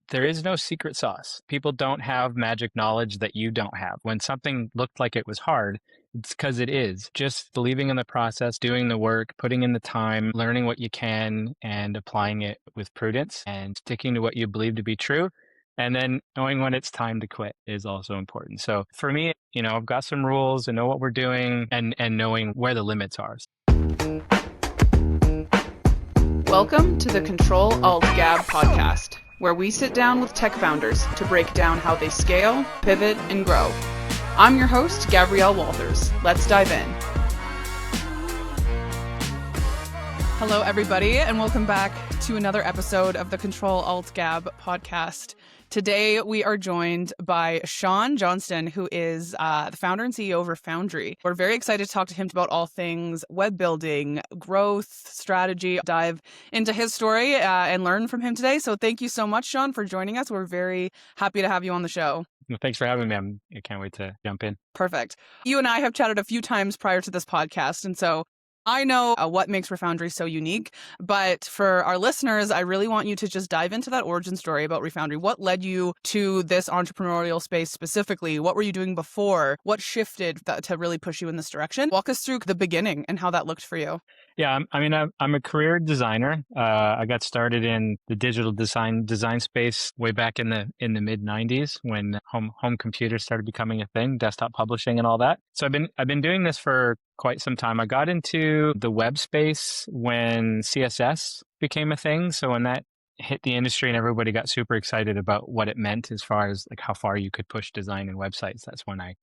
there is no secret sauce. People don't have magic knowledge that you don't have. When something looked like it was hard, it's because it is. Just believing in the process, doing the work, putting in the time, learning what you can, and applying it with prudence and sticking to what you believe to be true. And then knowing when it's time to quit is also important. So for me, I've got some rules and know what we're doing and knowing where the limits are. Welcome to the Control Alt Gab podcast, where we sit down with tech founders to break down how they scale, pivot, and grow. I'm your host, Gabrielle Walters. Let's dive in. Hello, everybody, and welcome back to another episode of the Control Alt Gab podcast. Today, we are joined by Sean Johnston, who is the founder and CEO of Refoundry. We're very excited to talk to him about all things web building, growth, strategy, dive into his story and learn from him today. So thank you so much, Sean, for joining us. We're very happy to have you on the show. Well, thanks for having me. I can't wait to jump in. Perfect. You and I have chatted a few times prior to this podcast, and so I know what makes Refoundry so unique, but for our listeners, I really want you to just dive into that origin story about Refoundry. What led you to this entrepreneurial space specifically? What were you doing before? What shifted to really push you in this direction? Walk us through the beginning and how that looked for you. Yeah, I'm a career designer. I got started in the digital design space way back in the mid '90s when home computers started becoming a thing, desktop publishing and all that. So I've been doing this for quite some time. I got into the web space when CSS became a thing. So when that hit the industry and everybody got super excited about what it meant as far as like how far you could push design in websites, that's when I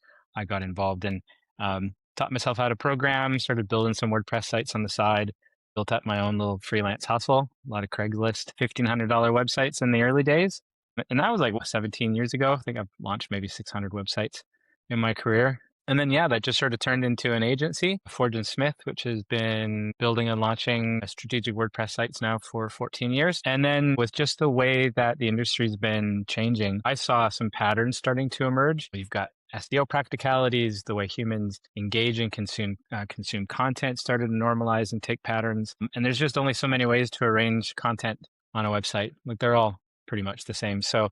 got involved and taught myself how to program, started building some WordPress sites on the side, built up my own little freelance hustle, a lot of Craigslist, $1,500 websites in the early days. And that was like 17 years ago. I think I've launched maybe 600 websites in my career. And then, that just sort of turned into an agency, Forge & Smith, which has been building and launching strategic WordPress sites now for 14 years. And then with just the way that the industry's been changing, I saw some patterns starting to emerge. You've got SEO practicalities, the way humans engage and consume content started to normalize and take patterns. And there's just only so many ways to arrange content on a website. Like they're all pretty much the same. So,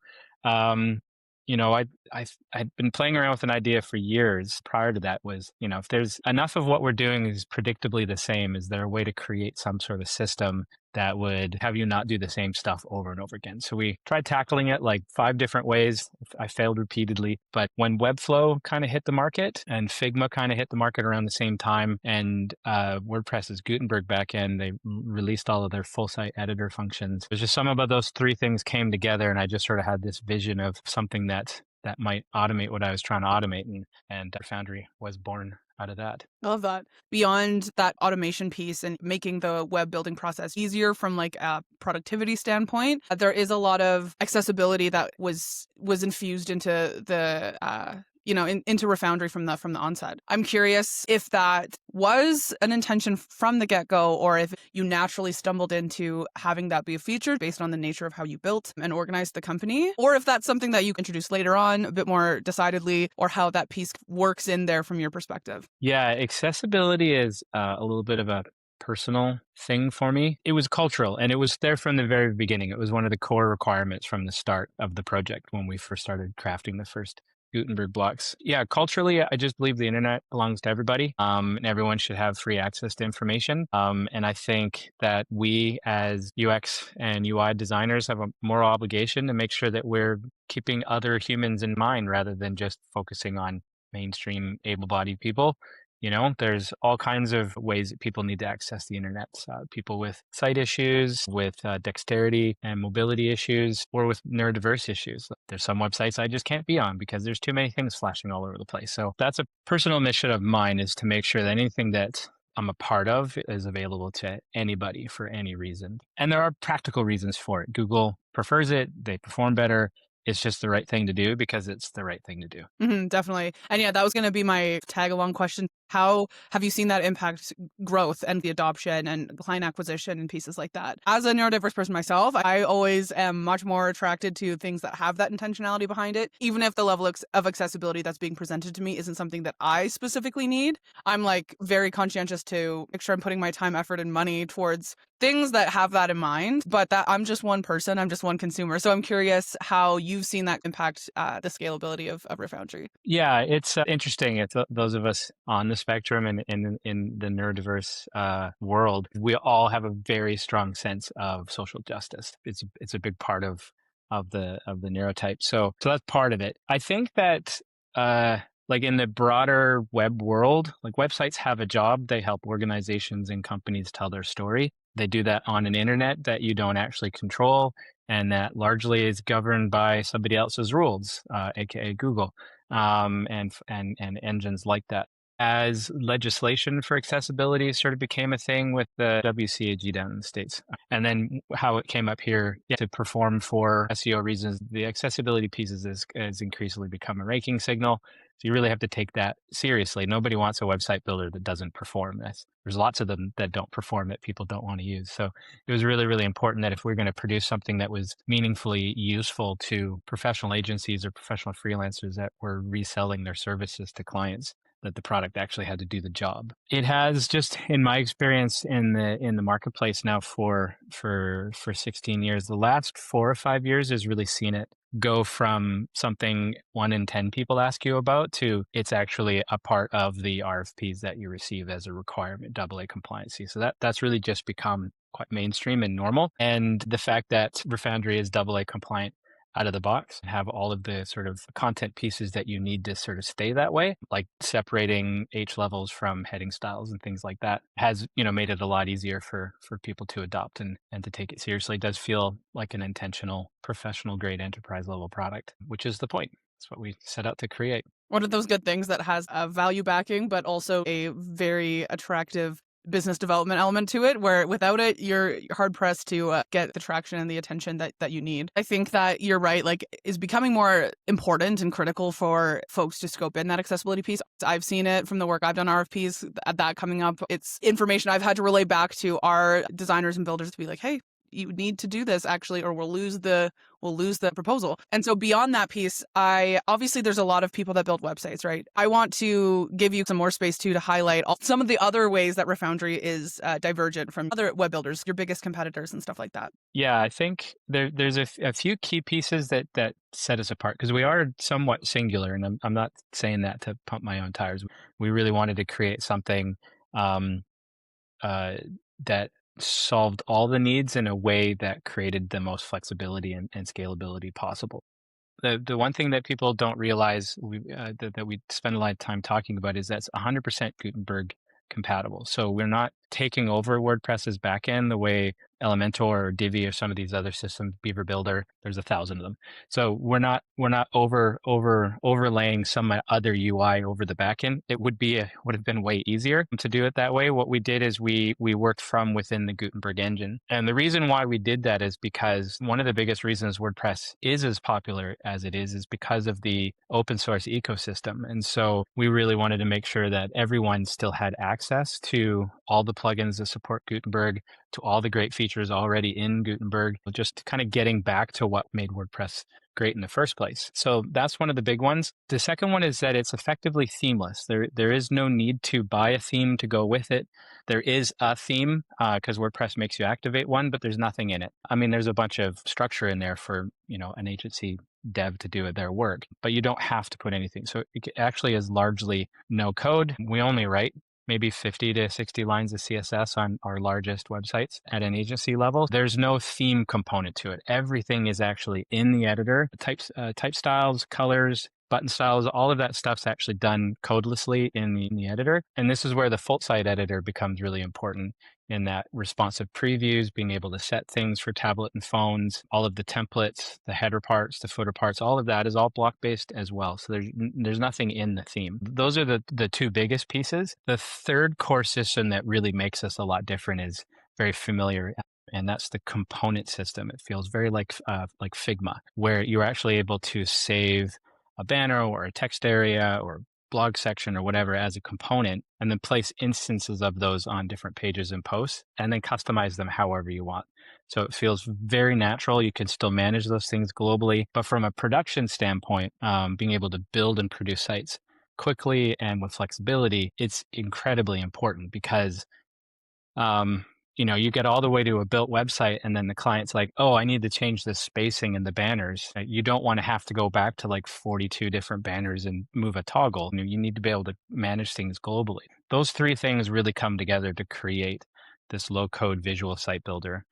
I'd been playing around with an idea for years. Prior to that was, if there's enough of what we're doing is predictably the same, is there a way to create some sort of system that would have you not do the same stuff over and over again? So we tried tackling it like 5 different ways. I failed repeatedly. But when Webflow kind of hit the market and Figma kind of hit the market around the same time, and WordPress's Gutenberg backend, they released all of their full site editor functions. There's just some of those 3 things came together, and I just sort of had this vision of something that might automate what I was trying to automate, and Refoundry was born out of that. I love that. Beyond that automation piece and making the web building process easier from like a productivity standpoint, there is a lot of accessibility that was infused into the into Refoundry from the onset. I'm curious if that was an intention from the get-go, or if you naturally stumbled into having that be a feature based on the nature of how you built and organized the company, or if that's something that you introduced later on a bit more decidedly, or how that piece works in there from your perspective. Yeah, accessibility is a little bit of a personal thing for me. It was cultural, and it was there from the very beginning. It was one of the core requirements from the start of the project when we first started crafting the first Gutenberg blocks. Yeah, culturally, I just believe the internet belongs to everybody, and everyone should have free access to information. And I think that we as UX and UI designers have a moral obligation to make sure that we're keeping other humans in mind rather than just focusing on mainstream able-bodied people. There's all kinds of ways that people need to access the internet. People with sight issues, with dexterity and mobility issues, or with neurodiverse issues. There's some websites I just can't be on because there's too many things flashing all over the place. So that's a personal mission of mine, is to make sure that anything that I'm a part of is available to anybody for any reason. And there are practical reasons for it. Google prefers it. They perform better. It's just the right thing to do because it's the right thing to do. Definitely. And yeah, that was going to be my tag along question. How have you seen that impact growth and the adoption and client acquisition and pieces like that? As a neurodiverse person myself, I always am much more attracted to things that have that intentionality behind it, even if the level of accessibility that's being presented to me isn't something that I specifically need. I'm like very conscientious to make sure I'm putting my time, effort, and money towards things that have that in mind, but that I'm just one person, I'm just one consumer. So I'm curious how you've seen that impact the scalability of Refoundry. Yeah, it's interesting. It's those of us on the spectrum and in the neurodiverse world, we all have a very strong sense of social justice. It's a big part of the neurotype. So that's part of it. I think that uh, like in the broader web world, like websites have a job. They help organizations and companies tell their story. They do that on an internet that you don't actually control, and that largely is governed by somebody else's rules, aka Google, and engines like that. As legislation for accessibility sort of became a thing with the WCAG down in the States, and then how it came up here to perform for SEO reasons, the accessibility pieces is increasingly become a ranking signal. So you really have to take that seriously. Nobody wants a website builder that doesn't perform. There's lots of them that don't perform that people don't want to use. So it was really, really important that if we're going to produce something that was meaningfully useful to professional agencies or professional freelancers that were reselling their services to clients, that the product actually had to do the job. It has, just in my experience in the marketplace now for 16 years, the last 4 or 5 years has really seen it go from something 1 in 10 people ask you about to it's actually a part of the RFPs that you receive as a requirement, AA compliancy. So that's really just become quite mainstream and normal. And the fact that Refoundry is AA compliant out of the box, have all of the sort of content pieces that you need to sort of stay that way, like separating H levels from heading styles and things like that, has, made it a lot easier for people to adopt and to take it seriously. It does feel like an intentional, professional grade enterprise level product, which is the point. That's what we set out to create. One of those good things that has a value backing, but also a very attractive business development element to it, where without it, you're hard pressed to get the traction and the attention that you need. I think that you're right, like, is becoming more important and critical for folks to scope in that accessibility piece. I've seen it from the work I've done, RFPs, that coming up. It's information I've had to relay back to our designers and builders to be like, hey, you need to do this actually, or we'll lose the proposal. And so beyond that piece, obviously there's a lot of people that build websites, right? I want to give you some more space too to highlight some of the other ways that Refoundry is divergent from other web builders, your biggest competitors and stuff like that. Yeah, I think there's a few key pieces that set us apart, because we are somewhat singular, and I'm not saying that to pump my own tires. We really wanted to create something that solved all the needs in a way that created the most flexibility and scalability possible. The one thing that people don't realize that we spend a lot of time talking about is that's 100% Gutenberg compatible. So we're not taking over WordPress's backend the way Elementor or Divi or some of these other systems, Beaver Builder, there's 1,000 of them. So we're not overlaying some other UI over the backend. It would have been way easier to do it that way. What we did is we worked from within the Gutenberg engine. And the reason why we did that is because one of the biggest reasons WordPress is as popular as it is because of the open source ecosystem. And so we really wanted to make sure that everyone still had access to all the plugins that support Gutenberg, to all the great features already in Gutenberg, just kind of getting back to what made WordPress great in the first place. So that's one of the big ones. The second one is that it's effectively themeless. There is no need to buy a theme to go with it. There is a theme because WordPress makes you activate one, but there's nothing in it. I mean, there's a bunch of structure in there for, an agency dev to do their work, but you don't have to put anything. So it actually is largely no code. We only write maybe 50 to 60 lines of CSS on our largest websites at an agency level. There's no theme component to it. Everything is actually in the editor. Type styles, colors, button styles, all of that stuff's actually done codelessly in the editor. And this is where the full site editor becomes really important, in that responsive previews, being able to set things for tablet and phones, all of the templates, the header parts, the footer parts, all of that is all block-based as well. So there's nothing in the theme. Those are the two biggest pieces. The third core system that really makes us a lot different is very familiar, and that's the component system. It feels very like Figma, where you're actually able to save a banner or a text area or blog section or whatever as a component, and then place instances of those on different pages and posts, and then customize them however you want. So it feels very natural. You can still manage those things globally, but from a production standpoint, being able to build and produce sites quickly and with flexibility, it's incredibly important because you get all the way to a built website and then the client's like, oh, I need to change the spacing in the banners. You don't want to have to go back to like 42 different banners and move a toggle. You need to be able to manage things globally. Those three things really come together to create this low code visual site builder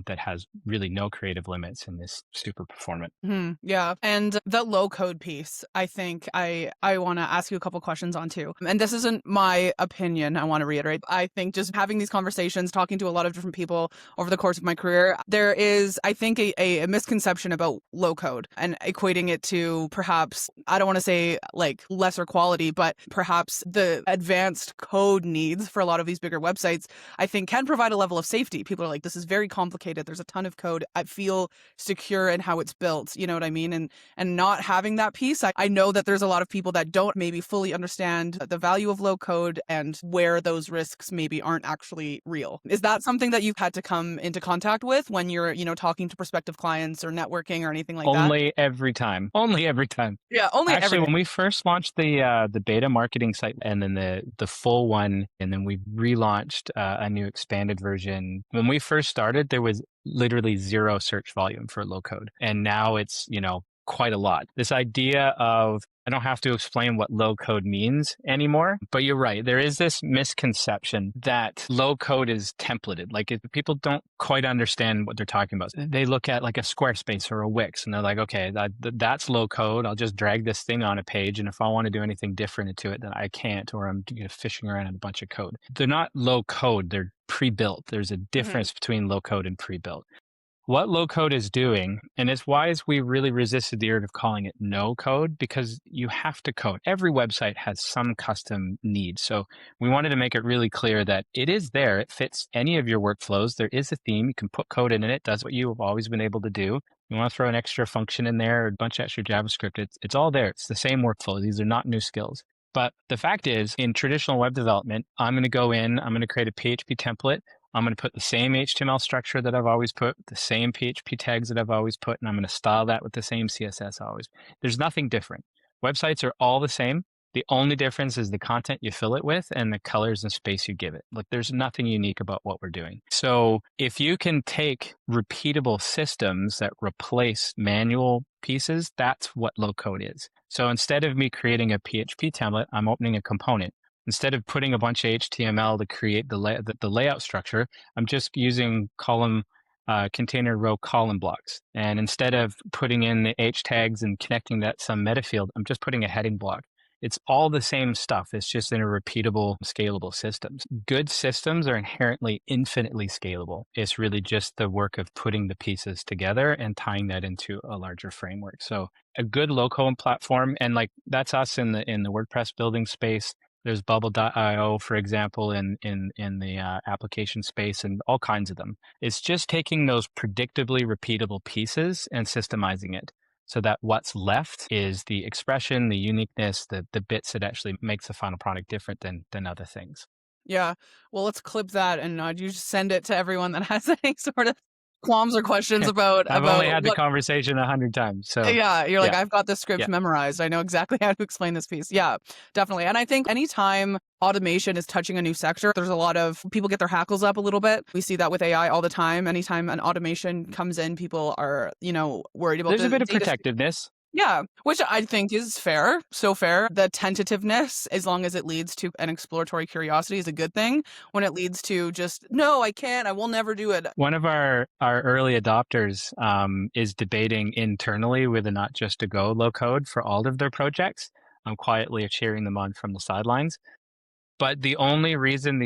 that has really no creative limits and is super performant. Yeah. And the low code piece, I think I want to ask you a couple questions on too. And this isn't my opinion. I want to reiterate. I think just having these conversations, talking to a lot of different people over the course of my career, there is, I think, a misconception about low code and equating it to perhaps, I don't want to say like lesser quality, but perhaps the advanced code needs for a lot of these bigger websites, I think can provide a level of safety. People are like, this is very complicated. There's a ton of code. I feel secure in how it's built. You know what I mean? And not having that piece, I know that there's a lot of people that don't maybe fully understand the value of low code and where those risks maybe aren't actually real. Is that something that you've had to come into contact with when you're, talking to prospective clients or networking or anything like that? Only every time. Only every time. Yeah, only Actually, every when we first launched the beta marketing site and then the full one, and then we relaunched a new expanded version. When we first started, there was literally zero search volume for low code, and now it's quite a lot. This idea of I don't have to explain what low code means anymore, but you're right. There is this misconception that low code is templated. Like if people don't quite understand what they're talking about. They look at like a Squarespace or a Wix and they're like, okay, that's low code. I'll just drag this thing on a page. And if I want to do anything different to it, then I can't, or I'm fishing around in a bunch of code. They're not low code. They're pre-built. There's a difference between low code and pre-built. What low code is doing, and it's why we really resisted the urge of calling it no code, because you have to code. Every website has some custom needs. So we wanted to make it really clear that it is there. It fits any of your workflows. There is a theme. You can put code in it. It does what you have always been able to do. You want to throw an extra function in there, or a bunch of extra JavaScript. It's all there. It's the same workflow. These are not new skills. But the fact is, in traditional web development, I'm going to go in, I'm going to create a PHP template. I'm going to put the same HTML structure that I've always put, the same PHP tags that I've always put, and I'm going to style that with the same CSS always. There's nothing different. Websites are all the same. The only difference is the content you fill it with and the colors and space you give it. Like there's nothing unique about what we're doing. So if you can take repeatable systems that replace manual pieces, that's what low code is. So instead of me creating a PHP template, I'm opening a component. Instead of putting a bunch of HTML to create the layout structure, I'm just using container row column blocks. And instead of putting in the H tags and connecting that some meta field, I'm just putting a heading block. It's all the same stuff. It's just in a repeatable, scalable systems. Good systems are inherently infinitely scalable. It's really just the work of putting the pieces together and tying that into a larger framework. So a good low-code platform, and like that's us in the WordPress building space. There's Bubble.io, for example, in the application space, and all kinds of them. It's just taking those predictably repeatable pieces and systemizing it, so that what's left is the expression, the uniqueness, the bits that actually makes the final product different than other things. Yeah. Well, let's clip that and you just send it to everyone that has any sort of qualms or questions about I've only had the what. conversation 100 times. So Yeah, you're like, yeah. I've got this script Yeah. memorized. I know exactly how to explain this piece. Yeah, definitely. And I think anytime automation is touching a new sector, there's a lot of people get their hackles up a little bit. We see that with AI all the time. Anytime an automation comes in, people are, worried about There's a bit of data. protectiveness. Yeah, which I think is fair. So fair. The tentativeness, as long as it leads to an exploratory curiosity, is a good thing. When it leads to just, no, I can't, I will never do it. One of our early adopters is debating internally whether or not just to go low code for all of their projects. I'm quietly cheering them on from the sidelines. But the only reason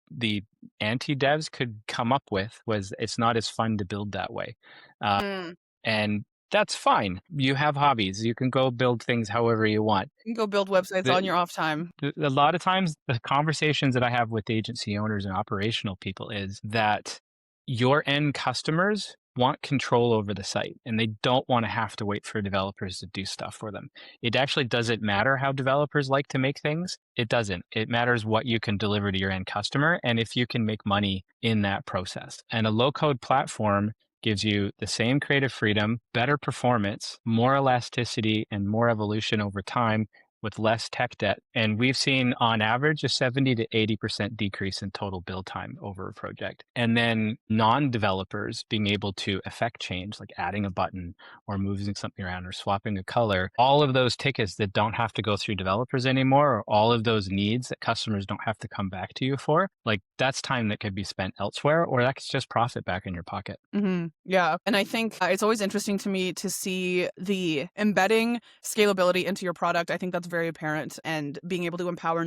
the anti-devs could come up with was it's not as fun to build that way. And that's fine. You have hobbies. You can go build things however you want. You can go build websites on your off time. A lot of times, the conversations that I have with agency owners and operational people is that your end customers want control over the site, and they don't want to have to wait for developers to do stuff for them. It actually doesn't matter how developers like to make things. It doesn't. It matters what you can deliver to your end customer and if you can make money in that process. And a low-code platform gives you the same creative freedom, better performance, more elasticity, and more evolution over time with less tech debt. And we've seen on average a 70 to 80% decrease in total build time over a project. And then non-developers being able to affect change, like adding a button or moving something around or swapping a color, all of those tickets that don't have to go through developers anymore, or all of those needs that customers don't have to come back to you for, like that's time that could be spent elsewhere, or that's just profit back in your pocket. Yeah. And I think it's always interesting to me to see the embedding scalability into your product. I think that's very apparent, and being able to empower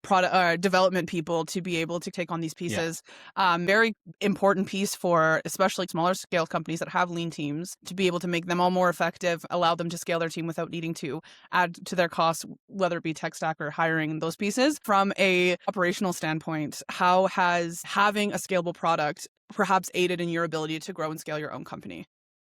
product development people to be able to take on these Yeah. pieces. Very important piece for especially smaller scale companies that have lean teams, to be able to make them all more effective, allow them to scale their team without needing to add to their costs, whether it be tech stack or hiring those pieces. From a operational standpoint, how has having a scalable product perhaps aided in your ability to grow and scale your own company?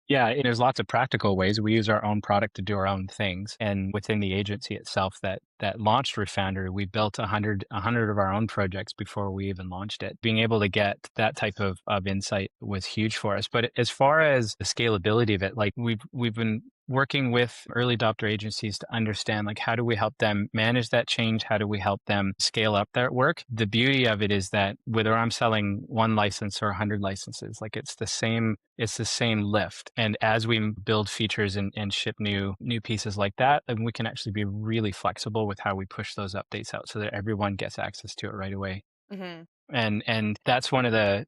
Yeah, and there's lots of practical ways. We use our own product to do our own things. And within the agency itself that launched Refoundry, we built 100 of our own projects before we even launched it. Being able to get that type of insight was huge for us. But as far as the scalability of it, like we've been working with early adopter agencies to understand, like, how do we help them manage that change? How do we help them scale up their work? The beauty of it is that whether I'm selling one license or 100 licenses, like it's the same lift. And as we build features and ship new pieces like that, then we can actually be really flexible with how we push those updates out so that everyone gets access to it right away. Hmm. And that's one of the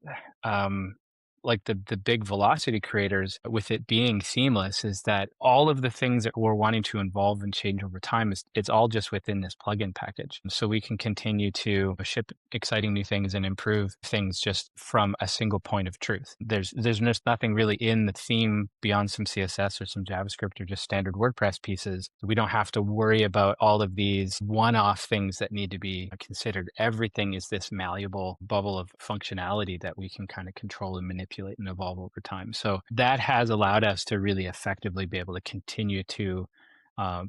like the big velocity creators with it being seamless, is that all of the things that we're wanting to involve and change over time it's all just within this plugin package. So we can continue to ship exciting new things and improve things just from a single point of truth. There's just nothing really in the theme beyond some CSS or some JavaScript or just standard WordPress pieces. We don't have to worry about all of these one-off things that need to be considered. Everything is this malleable bubble of functionality that we can kind of control and manipulate and evolve over time. So that has allowed us to really effectively be able to continue to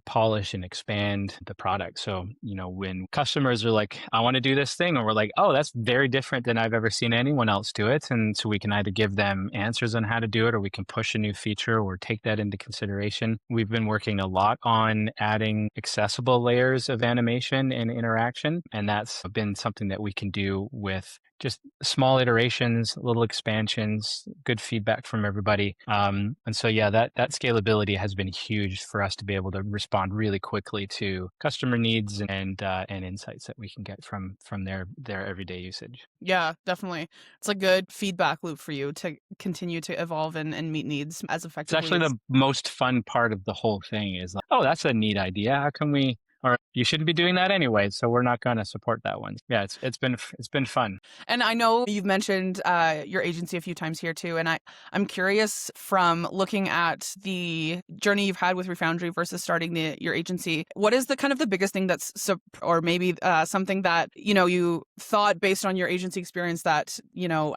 polish and expand the product. So, when customers are like, I want to do this thing, and we're like, oh, that's very different than I've ever seen anyone else do it. And so we can either give them answers on how to do it, or we can push a new feature or take that into consideration. We've been working a lot on adding accessible layers of animation and interaction. And that's been something that we can do with just small iterations, little expansions, good feedback from everybody. And so, yeah, that scalability has been huge for us to be able to respond really quickly to customer needs and insights that we can get from their everyday usage. Yeah, definitely. It's a good feedback loop for you to continue to evolve and meet needs as It's effectively actually as. the most fun part of the whole thing is like, oh, that's a neat idea. How can we? Or you shouldn't be doing that anyway, so we're not going to support that one. Yeah, it's been fun. And I know you've mentioned your agency a few times here too, and I'm curious, from looking at the journey you've had with Refoundry versus starting your agency, what is the kind of the biggest thing or maybe something that you thought based on your agency experience that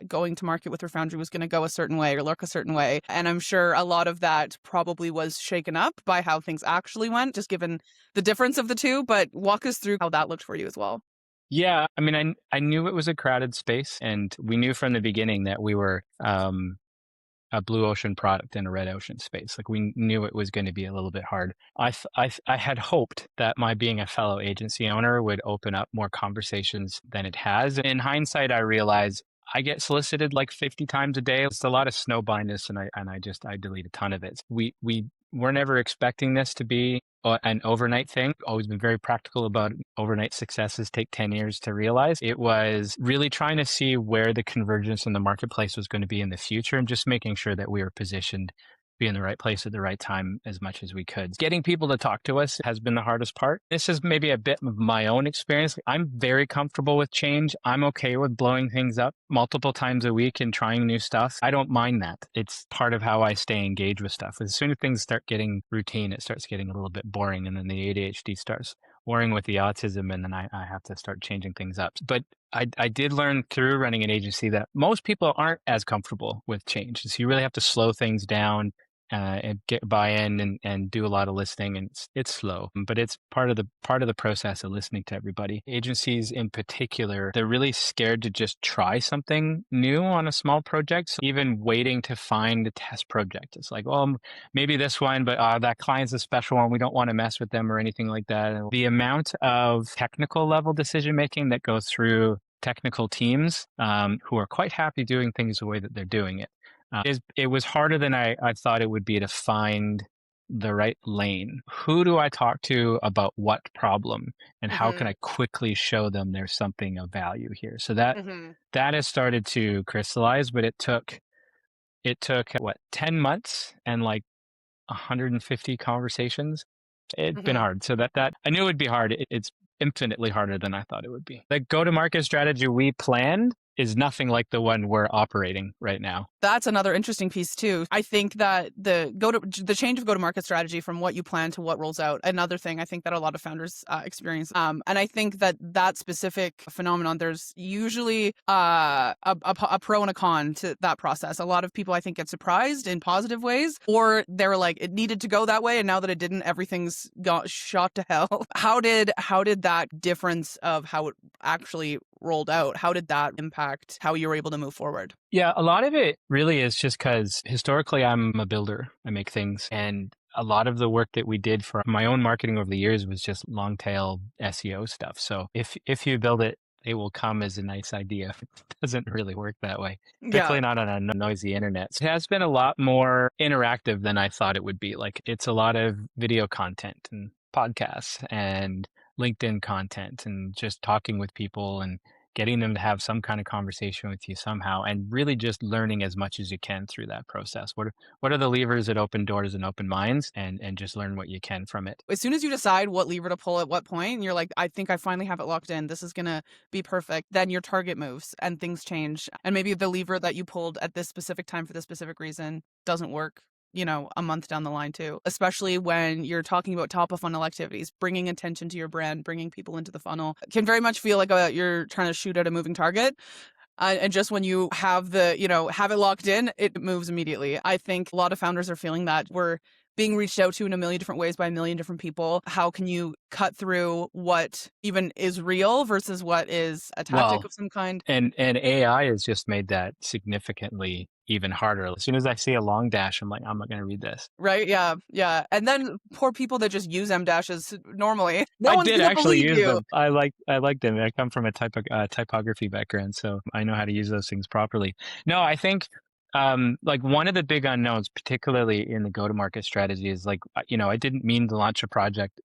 going to market with Refoundry was going to go a certain way or look a certain way, and I'm sure a lot of that probably was shaken up by how things actually went, just given the difference of the two. But walk us through how that looked for you as well. Yeah, I mean, I knew it was a crowded space, and we knew from the beginning that we were a blue ocean product in a red ocean space. Like we knew it was going to be a little bit hard. I had hoped that my being a fellow agency owner would open up more conversations than it has. In hindsight, I realize I get solicited like 50 times a day. It's a lot of snow blindness, and I delete a ton of it. We were never expecting this to be an overnight thing. Always been very practical about overnight successes take 10 years to realize. It was really trying to see where the convergence in the marketplace was going to be in the future, and just making sure that we were positioned be in the right place at the right time as much as we could. Getting people to talk to us has been the hardest part. This is maybe a bit of my own experience. I'm very comfortable with change. I'm okay with blowing things up multiple times a week and trying new stuff. I don't mind that. It's part of how I stay engaged with stuff. As soon as things start getting routine, it starts getting a little bit boring, and then the ADHD starts warring with the autism, and then I have to start changing things up. But I did learn through running an agency that most people aren't as comfortable with change. So you really have to slow things down and get buy-in and do a lot of listening, and it's slow, but it's part of the process of listening to everybody. Agencies in particular, they're really scared to just try something new on a small project. So even waiting to find a test project, it's like, well, maybe this one, but that client's a special one. We don't want to mess with them or anything like that. And the amount of technical level decision making that goes through technical teams who are quite happy doing things the way that they're doing it. It was harder than I thought it would be to find the right lane. Who do I talk to about what problem, and how can Hmm. I quickly show them there's something of value here? So Hmm. that has started to crystallize, but it took what, 10 months and like 150 conversations. It'd been Hmm. hard. So that I knew it'd be hard. It's infinitely harder than I thought it would be. The go-to-market strategy we planned is nothing like the one we're operating right now. That's another interesting piece too. I think that the change of go-to-market strategy from what you plan to what rolls out, another thing I think that a lot of founders experience. And I think that specific phenomenon, there's usually a pro and a con to that process. A lot of people, I think, get surprised in positive ways, or they're like, it needed to go that way, and now that it didn't, everything's got shot to hell. How did that difference of how it actually rolled out, how did that impact how you were able to move forward? Yeah, a lot of it really is just because historically I'm a builder. I make things, and a lot of the work that we did for my own marketing over the years was just long tail SEO stuff. So if you build it, it will come as a nice idea. It doesn't really work that way, Yeah. particularly not on a noisy internet. So it has been a lot more interactive than I thought it would be. Like it's a lot of video content and podcasts and LinkedIn content and just talking with people and getting them to have some kind of conversation with you somehow, and really just learning as much as you can through that process. What are the levers that open doors and open minds, and just learn what you can from it. As soon as you decide what lever to pull at what point, and you're like, I think I finally have it locked in, this is going to be perfect, then your target moves and things change. And maybe the lever that you pulled at this specific time for this specific reason doesn't work, a month down the line too, especially when you're talking about top of funnel activities, bringing attention to your brand, bringing people into the funnel can very much feel like you're trying to shoot at a moving target. And just when you have have it locked in, it moves immediately. I think a lot of founders are feeling that we're being reached out to in a million different ways by a million different people. How can you cut through what even is real versus what is a tactic Well, of some kind? and AI has just made that significantly even harder. As soon as I see a long dash, I'm like, I'm not going to read this. Right? Yeah. Yeah. And then poor people that just use M dashes normally. No I one's did going to actually believe use you. them. I like them. I come from a typography background, so I know how to use those things properly. No, I think like one of the big unknowns, particularly in the go-to-market strategy, is like I didn't mean to launch a product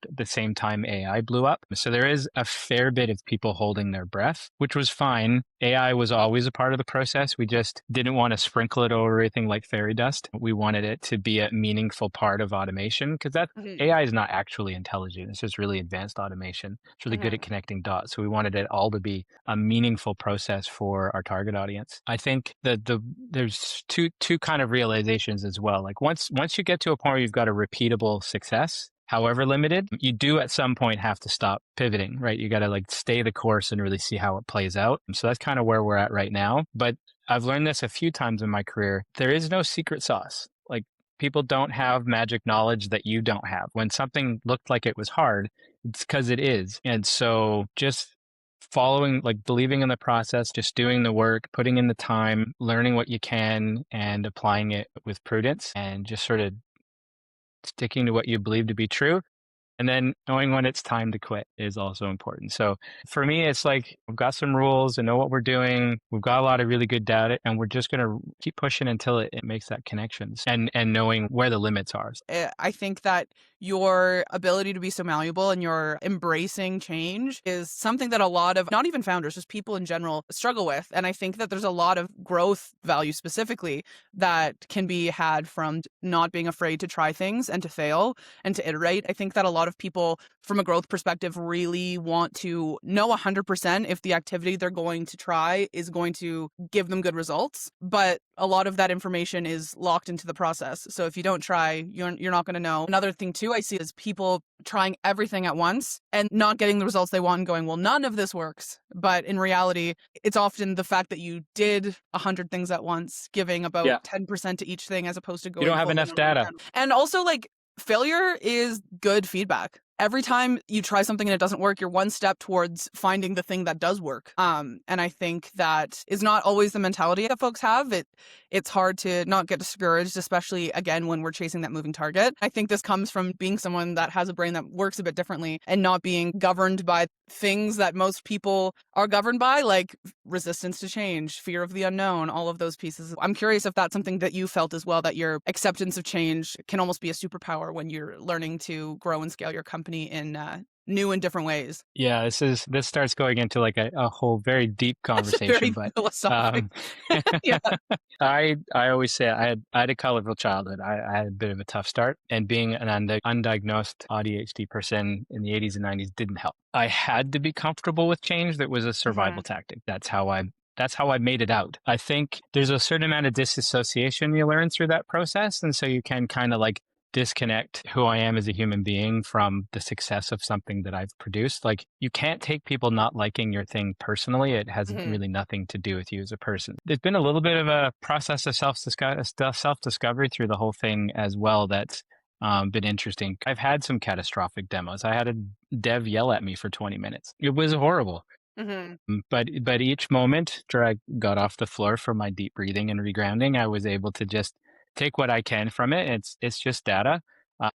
at the same time AI blew up. So there is a fair bit of people holding their breath, which was fine. AI was always a part of the process. We just didn't want to sprinkle it over everything like fairy dust. We wanted it to be a meaningful part of automation, because that Mhm. AI is not actually intelligent. It's just really advanced automation. It's really good at Mhm. connecting dots. So we wanted it all to be a meaningful process for our target audience. I think that there's two kind of realizations as well. Like once you get to a point where you've got a repeatable success, however limited, you do at some point have to stop pivoting, right? You got to like stay the course and really see how it plays out. And so that's kind of where we're at right now. But I've learned this a few times in my career. There is no secret sauce. Like people don't have magic knowledge that you don't have. When something looked like it was hard, it's because it is. And so just following, like believing in the process, just doing the work, putting in the time, learning what you can and applying it with prudence, and just sort of sticking to what you believe to be true. And then knowing when it's time to quit is also important. So for me, it's like we've got some rules and know what we're doing. We've got a lot of really good data, and we're just going to keep pushing until it makes that connections, and knowing where the limits are. I think that your ability to be so malleable and your embracing change is something that a lot of, not even founders, just people in general, struggle with. And I think that there's a lot of growth value specifically that can be had from not being afraid to try things and to fail and to iterate. I think that a lot of people, from a growth perspective, really want to know 100% if the activity they're going to try is going to give them good results. But a lot of that information is locked into the process. So if you don't try, you're not going to know. Another thing too I see is people trying everything at once and not getting the results they want and going, well, none of this works. But in reality, it's often the fact that you did 100 things at once, giving about Yeah. 10% to each thing as opposed to You going don't have full in enough on one. data. And also, like, failure is good feedback. Every time you try something and it doesn't work, you're one step towards finding the thing that does work. And I think that is not always the mentality that folks have. It's hard to not get discouraged, especially again when we're chasing that moving target. I think this comes from being someone that has a brain that works a bit differently and not being governed by things that most people are governed by, like resistance to change, fear of the unknown, all of those pieces. I'm curious if that's something that you felt as well, that your acceptance of change can almost be a superpower when you're learning to grow and scale your company in new and different ways. Yeah, this starts going into like a whole very deep That's very conversation, but philosophic. um, Yeah. I always say I had a colorful childhood. I had a bit of a tough start, and being an undiagnosed ADHD person in the 80s and 90s didn't help. I had to be comfortable with change. That was a survival tactic. That's how I made it out. I think there's a certain amount of disassociation you learn through that process, and so you can kind of like disconnect who I am as a human being from the success of something that I've produced. Like, you can't take people not liking your thing personally. It has really nothing to do with you as a person. There's been a little bit of a process of self-discovery through the whole thing as well that's been interesting. I've had some catastrophic demos. I had a dev yell at me for 20 minutes. It was horrible. But each moment after I got off the floor from my deep breathing and regrounding, I was able to just take what I can from it. It's just data, uh,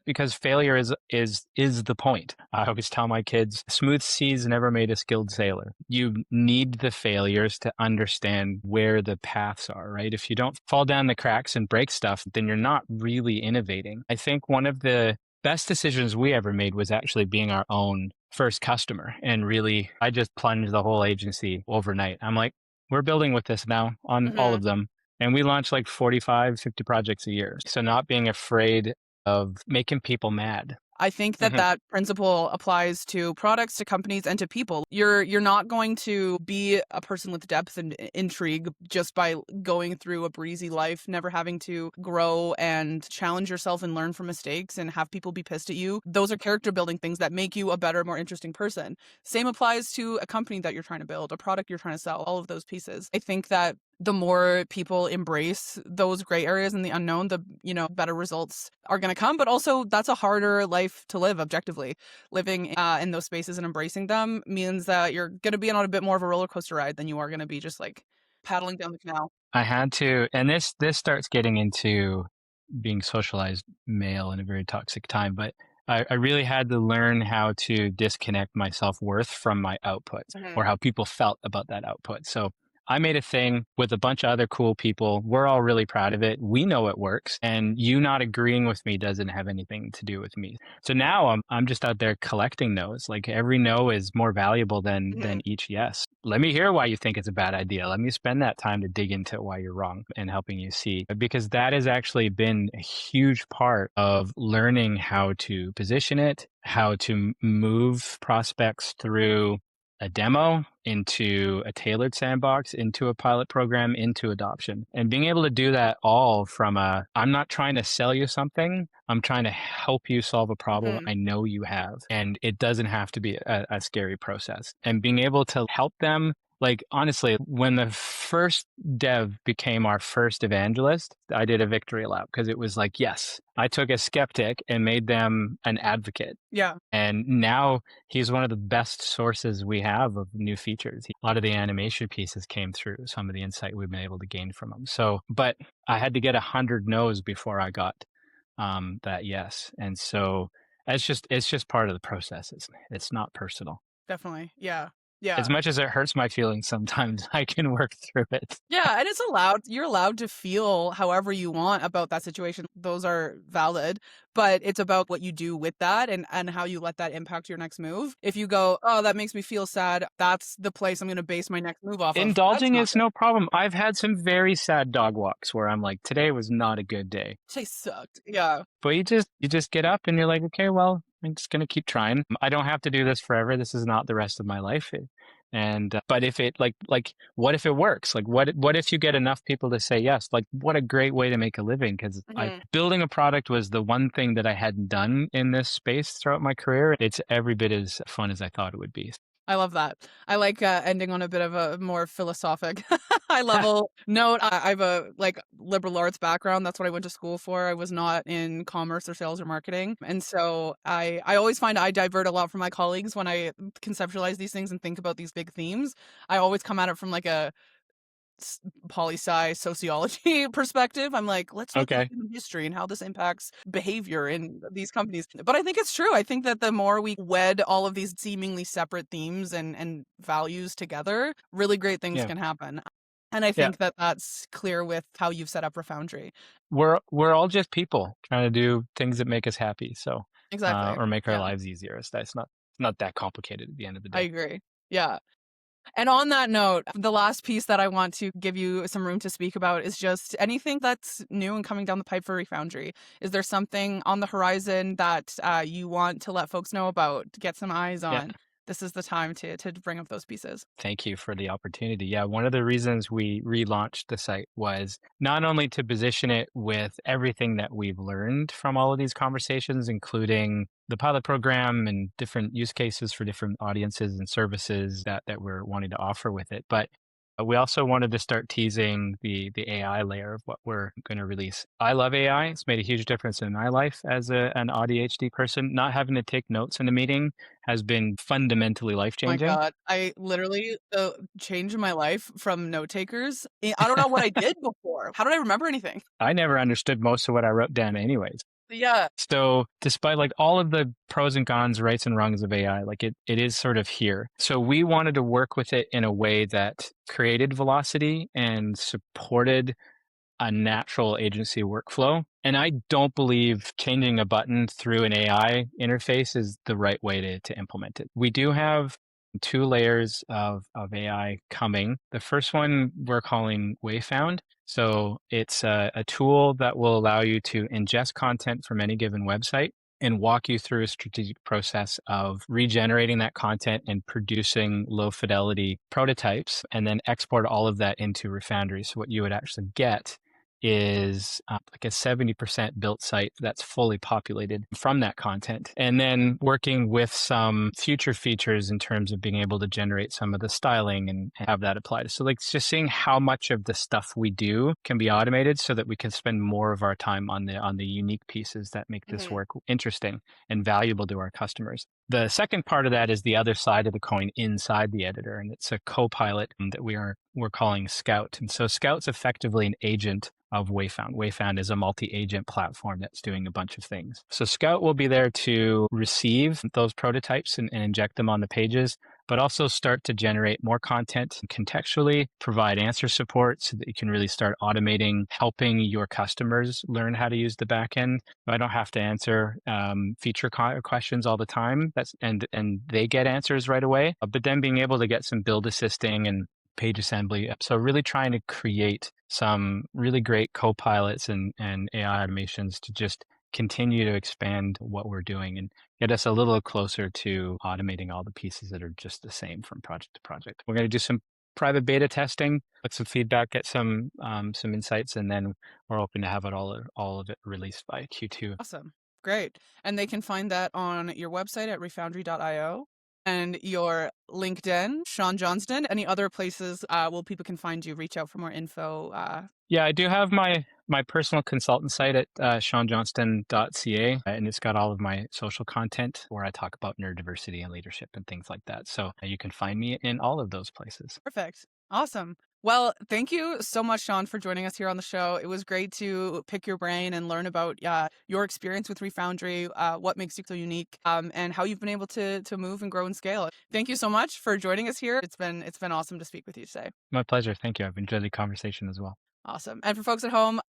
because failure is the point. I always tell my kids, smooth seas never made a skilled sailor. You need the failures to understand where the paths are, right? If you don't fall down the cracks and break stuff, then you're not really innovating. I think one of the best decisions we ever made was actually being our own first customer. And really, I just plunged the whole agency overnight. I'm like, we're building with this now on all of them. And we launch like 45, 50 projects a year. So not being afraid of making people mad. I think that that principle applies to products, to companies, and to people. You're not going to be a person with depth and intrigue just by going through a breezy life, never having to grow and challenge yourself and learn from mistakes and have people be pissed at you. Those are character building things that make you a better, more interesting person. Same applies to a company that you're trying to build, a product you're trying to sell, all of those pieces. I think that the more people embrace those gray areas and the unknown, the better results are going to come. But also, that's a harder life to live objectively. Living in those spaces and embracing them means that you're going to be on a bit more of a roller coaster ride than you are going to be just like paddling down the canal. I had to, and this starts getting into being socialized male in a very toxic time, but I really had to learn how to disconnect my self-worth from my output or how people felt about that output. So I made a thing with a bunch of other cool people. We're all really proud of it. We know it works, and you not agreeing with me doesn't have anything to do with me. So now I'm just out there collecting no's. Like, every no is more valuable than each yes. Let me hear why you think it's a bad idea. Let me spend that time to dig into why you're wrong and helping you see, because that has actually been a huge part of learning how to position it, how to move prospects through a demo into a tailored sandbox, into a pilot program, into adoption. And being able to do that all from I'm not trying to sell you something, I'm trying to help you solve a problem I know you have. And it doesn't have to be a scary process. And being able to help them, like, honestly, when the first dev became our first evangelist, I did a victory lap because it was like, yes, I took a skeptic and made them an advocate. Yeah. And now he's one of the best sources we have of new features. A lot of the animation pieces came through some of the insight we've been able to gain from him. So, but I had to get 100 no's before I got that yes. And so it's just part of the process. It's not personal. Definitely. Yeah. As much as it hurts my feelings sometimes, I can work through it. Yeah, and you're allowed to feel however you want about that situation. Those are valid, but it's about what you do with that and how you let that impact your next move. If you go, oh, that makes me feel sad, that's the place I'm going to base my next move off of. Indulging is no problem. I've had some very sad dog walks where I'm like, today was not a good day. They sucked. Yeah. But you just get up and you're like, okay, well, I'm just going to keep trying. I don't have to do this forever. This is not the rest of my life. And but if it what if it works? Like what if you get enough people to say yes? Like what a great way to make a living, because I Mhm. building a product was the one thing that I hadn't done in this space throughout my career. It's every bit as fun as I thought it would be. I love that. I like ending on a bit of a more philosophic, high level note. I have a liberal arts background. That's what I went to school for. I was not in commerce or sales or marketing, and so I always find I divert a lot from my colleagues when I conceptualize these things and think about these big themes. I always come at it from like a poli-sci sociology perspective. I'm like, let's look at Okay. human history and how this impacts behavior in these companies. But I think it's true. I think that the more we wed all of these seemingly separate themes and values together, really great things Yeah. can happen. And I Yeah. think that that's clear with how you've set up Refoundry. We're all just people trying to do things that make us happy. So Exactly. or make our Yeah, lives easier. It's not that complicated at the end of the I day. agree. Yeah. And on that note, the last piece that I want to give you some room to speak about is just anything that's new and coming down the pipe for Refoundry. Is there something on the horizon that you want to let folks know about, to get some eyes Yeah. on? This is the time to bring up those pieces. Thank you for the opportunity. Yeah, one of the reasons we relaunched the site was not only to position it with everything that we've learned from all of these conversations, including the pilot program and different use cases for different audiences and services that we're wanting to offer with it, but we also wanted to start teasing the AI layer of what we're going to release. I love AI. It's made a huge difference in my life as an ADHD person. Not having to take notes in a meeting has been fundamentally life My changing. God, I literally changed my life from note takers. I don't know what I did before. How did I remember anything? I never understood most of what I wrote down anyways. Yeah. So despite like all of the pros and cons, rights and wrongs of AI, like it is sort of here. So we wanted to work with it in a way that created velocity and supported a natural agency workflow. And I don't believe changing a button through an AI interface is the right way to implement it. We do have two layers of AI coming. The first one we're calling Wayfound. So it's a tool that will allow you to ingest content from any given website and walk you through a strategic process of regenerating that content and producing low fidelity prototypes, and then export all of that into Refoundry. So what you would actually get is like a 70% built site that's fully populated from that content. And then working with some future features in terms of being able to generate some of the styling and have that applied. So like just seeing how much of the stuff we do can be automated so that we can spend more of our time on the unique pieces that make this Hmm. work interesting and valuable to our customers. The second part of that is the other side of the coin inside the editor, and it's a co-pilot that we're calling Scout. And so Scout's effectively an agent of Wayfound. Wayfound is a multi-agent platform that's doing a bunch of things. So Scout will be there to receive those prototypes and inject them on the pages, but also start to generate more content contextually, provide answer support so that you can really start automating, helping your customers learn how to use the backend. I don't have to answer feature questions all the time. And they get answers right away. But then being able to get some build assisting and page assembly. So really trying to create some really great co-pilots and AI automations to just continue to expand what we're doing and get us a little closer to automating all the pieces that are just the same from project to project. We're going to do some private beta testing, get some feedback, get some insights, and then we're hoping to have it all of it released by Q2. Awesome. Great. And they can find that on your website at refoundry.io and your LinkedIn, Sean Johnston. Any other places where people can find you, reach out for more info? Yeah, I do have my personal consultant site at seanjohnston.ca, and it's got all of my social content where I talk about neurodiversity and leadership and things like that. So you can find me in all of those places. Perfect. Awesome. Well, thank you so much, Sean, for joining us here on the show. It was great to pick your brain and learn about your experience with Refoundry, what makes you so unique, and how you've been able to move and grow and scale. Thank you so much for joining us here. It's been awesome to speak with you today. My pleasure. Thank you. I've enjoyed the conversation as well. Awesome. And for folks at home,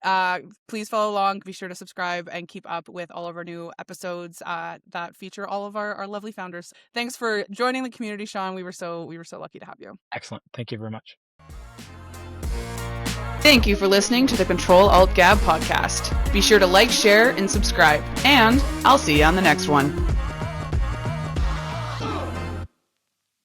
please follow along. Be sure to subscribe and keep up with all of our new episodes that feature all of our lovely founders. Thanks for joining the community, Sean. We were so lucky to have you. Excellent. Thank you very much. Thank you for listening to the Control Alt Gab podcast. Be sure to like, share, and subscribe. And I'll see you on the next one.